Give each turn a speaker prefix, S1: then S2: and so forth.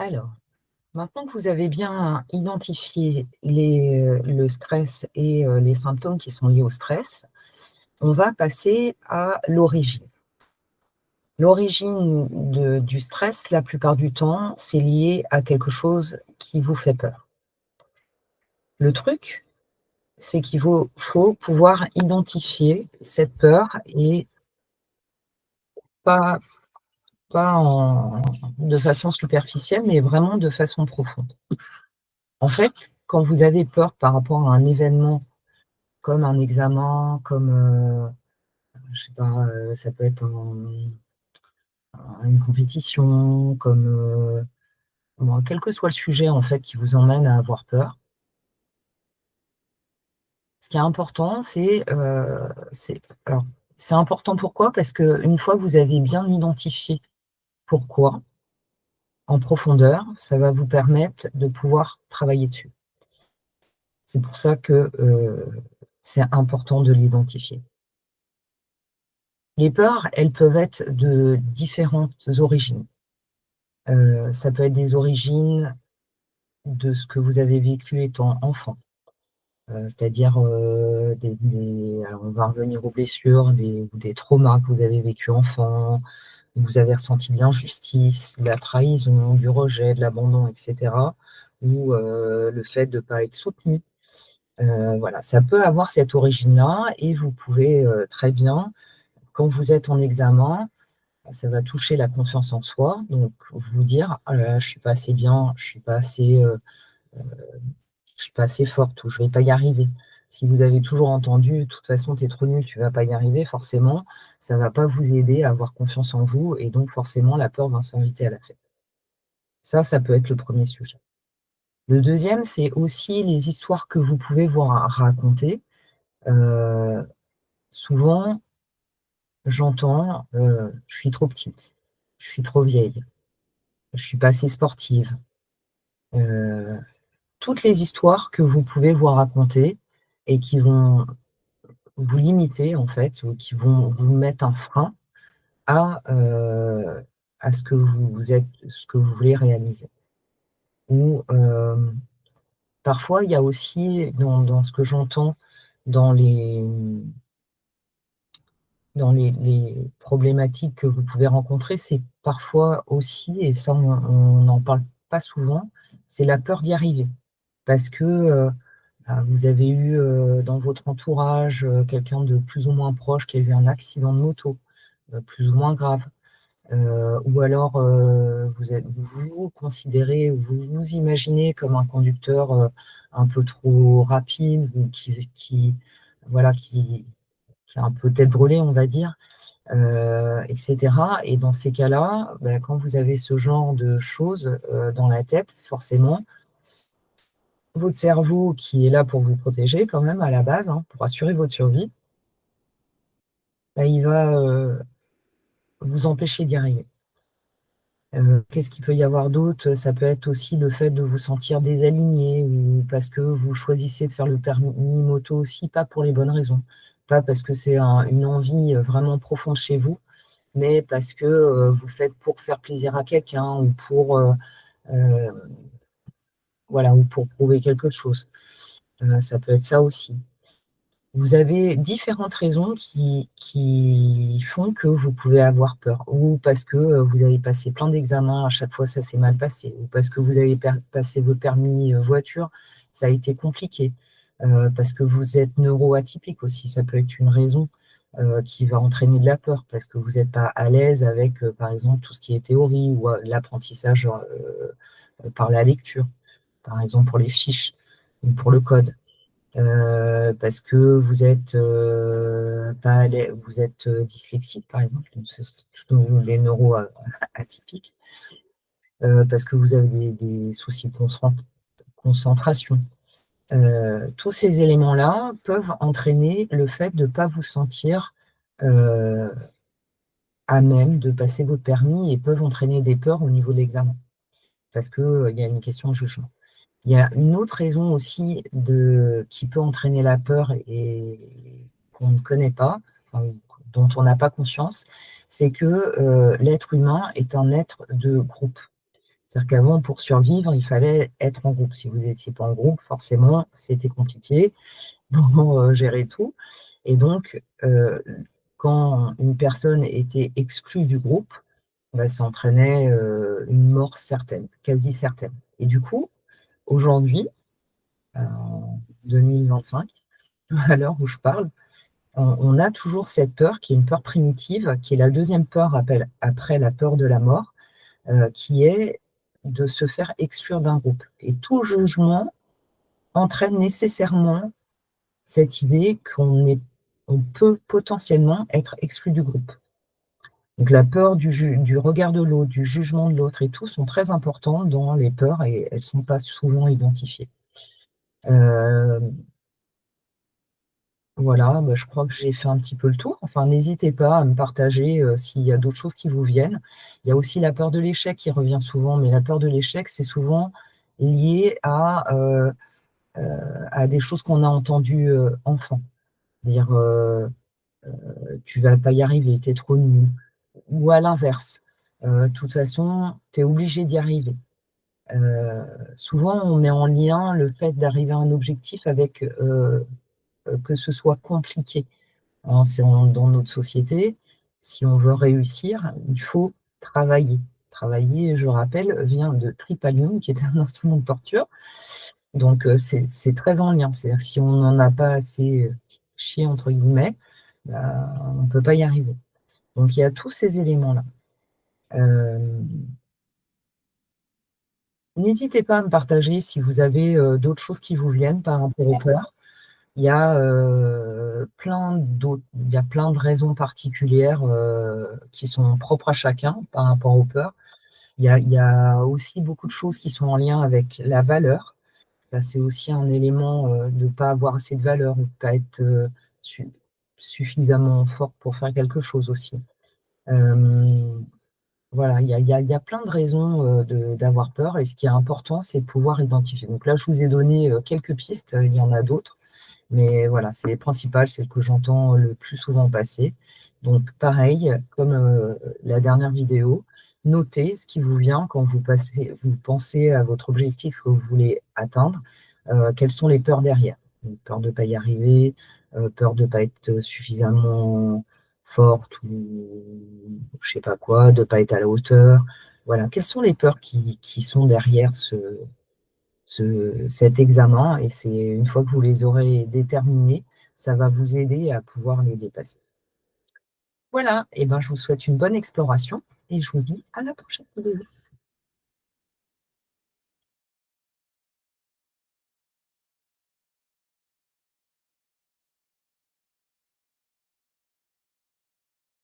S1: Alors, maintenant que vous avez bien identifié le stress et les symptômes qui sont liés au stress, on va passer à l'origine. L'origine du stress, la plupart du temps, c'est lié à quelque chose qui vous fait peur. Le truc, c'est qu'il faut pouvoir identifier cette peur et pas, de façon superficielle, mais vraiment de façon profonde. En fait, quand vous avez peur par rapport à un événement comme un examen, comme, je sais pas, ça peut être une compétition, comme, bon, quel que soit le sujet, en fait, qui vous emmène à avoir peur. Ce qui est important, c'est important pourquoi? Parce qu'une fois que vous avez bien identifié pourquoi, en profondeur, ça va vous permettre de pouvoir travailler dessus. C'est pour ça que, c'est important de l'identifier. Les peurs, elles peuvent être de différentes origines. Ça peut être des origines de ce que vous avez vécu étant enfant, c'est-à-dire, alors on va revenir aux blessures, des traumas que vous avez vécu enfant, où vous avez ressenti de l'injustice, de la trahison, du rejet, de l'abandon et cetera, ou le fait de ne pas être soutenu. Voilà, ça peut avoir cette origine-là et vous pouvez, très bien, quand vous êtes en examen, ça va toucher la confiance en soi, donc vous dire: «Ah là là, je suis pas assez bien, je suis pas assez forte ou je vais pas y arriver». Si vous avez toujours entendu: «De toute façon, tu es trop nul, tu vas pas y arriver», forcément, ça va pas vous aider à avoir confiance en vous et donc forcément la peur va s'inviter à la fête. Ça peut être le premier sujet. Le deuxième, c'est aussi les histoires que vous pouvez vous raconter. Heu, Souvent, j'entends, «Je suis trop petite, je suis trop vieille, je suis pas assez sportive». Heu, Toutes les histoires que vous pouvez vous raconter et qui vont vous limiter en fait, ou qui vont vous mettre un frein à ce que vous voulez réaliser. Ou, parfois il y a aussi dans ce que j'entends dans les problématiques que vous pouvez rencontrer, c'est parfois aussi, et ça on n'en parle pas souvent, c'est la peur d'y arriver. Parce que, vous avez eu, dans votre entourage, quelqu'un de plus ou moins proche qui a eu un accident de moto, plus ou moins grave, ou alors, vous vous considérez ou vous vous imaginez comme un conducteur, un peu trop rapide ou voilà, qui a un peu tête brûlée, on va dire, et cetera, et dans ces cas-là, bah, quand vous avez ce genre de choses, dans la tête, forcément, votre cerveau qui est là pour vous protéger quand même à la base, hein, pour assurer votre survie, bah, il va, vous empêcher d'y arriver. Qu'est-ce qu'il peut y avoir d'autre? Ça peut être aussi le fait de vous sentir désaligné ou parce que vous choisissez de faire le permis moto aussi, pas pour les bonnes raisons. Pas parce que c'est une envie, vraiment profonde chez vous, mais parce que, vous le faites pour faire plaisir à quelqu'un ou heu, voilà, ou pour prouver quelque chose. Ça peut être ça aussi. Vous avez différentes raisons qui font que vous pouvez avoir peur, ou parce que, vous avez passé plein d'examens, à chaque fois ça s'est mal passé, ou parce que vous avez passé votre permis, voiture, ça a été compliqué, parce que vous êtes neuroatypique aussi, ça peut être une raison, qui va entraîner de la peur, parce que vous êtes pas à l'aise avec, par exemple, tout ce qui est théorie ou, l'apprentissage, par la lecture, par exemple pour les fiches ou pour le code. Parce que vous êtes, pas à l'ai vous êtes, dyslexique par exemple, donc c'est plutôt les atypiques, parce que vous avez des soucis de concentration. Tous ces éléments-là peuvent entraîner le fait de ne pas vous sentir, heu, à même de passer votre permis, et peuvent entraîner des peurs au niveau de l'examen, parce que, il y a une question de jugement. Il y a une autre raison aussi qui peut entraîner la peur et qu'on ne connaît pas, enfin, dont on n'a pas conscience, c'est que, l'être humain est un être de groupe. C'est-à-dire qu'avant, pour survivre, il fallait être en groupe. Si vous n'étiez pas en groupe, forcément, c'était compliqué pour gérer tout. Et donc, quand une personne était exclue du groupe, bah, ça entraînait une mort certaine, quasi certaine. Et du coup, aujourd'hui, en 2025, à l'heure où je parle, on a toujours cette peur qui est une peur primitive, qui est la deuxième peur après la peur de la mort, qui est de se faire exclure d'un groupe. Et tout jugement entraîne nécessairement cette idée on peut potentiellement être exclu du groupe. Donc la peur du regard de l'autre, du jugement de l'autre et tout sont très importants dans les peurs et elles ne sont pas souvent identifiées. Euh, voilà, bah, je crois que j'ai fait un petit peu le tour. Enfin, n'hésitez pas à me partager s'il y a d'autres choses qui vous viennent. Il y a aussi la peur de l'échec qui revient souvent, mais la peur de l'échec, c'est souvent lié à des choses qu'on a entendues enfant. C'est-à-dire, tu vas pas y arriver, tu es trop nul. Ou à l'inverse, de toute façon, tu es obligé d'y arriver. Euh, Souvent, on met en lien le fait d'arriver à un objectif avec que ce soit compliqué. Hein, dans notre société, si on veut réussir, il faut travailler. Travailler, je rappelle, vient de tripalium, qui est un instrument de torture. Donc, c'est très en lien. C'est-à-dire que si on n'en a pas assez chié, entre guillemets, bah, on ne peut pas y arriver. Donc, il y a tous ces éléments-là. Euh, N'hésitez pas à me partager si vous avez d'autres choses qui vous viennent par rapport aux peurs. Il y a il y a plein de raisons particulières qui sont propres à chacun par rapport aux peurs. Il y a aussi beaucoup de choses qui sont en lien avec la valeur. Ça, c'est aussi un élément de ne pas avoir assez de valeur, de ne pas être su- suffisamment fort pour faire quelque chose aussi. Euh, voilà, il y a plein de raisons d'avoir peur et ce qui est important, c'est de pouvoir identifier. Donc là, je vous ai donné quelques pistes, il y en a d'autres. Mais voilà, c'est les principales, celles que j'entends le plus souvent passer. Donc, pareil, comme la dernière vidéo, notez ce qui vous vient quand vous pensez à votre objectif que vous voulez atteindre. Quelles sont les peurs derrière? Donc, peur de ne pas y arriver, peur de ne pas être suffisamment forte ou je sais pas quoi, de ne pas être à la hauteur. Voilà, quelles sont les peurs qui sont derrière cet examen et c'est une fois que vous les aurez déterminés, ça va vous aider à pouvoir les dépasser. Voilà, et ben je vous souhaite une bonne exploration et je vous dis à la prochaine vidéo.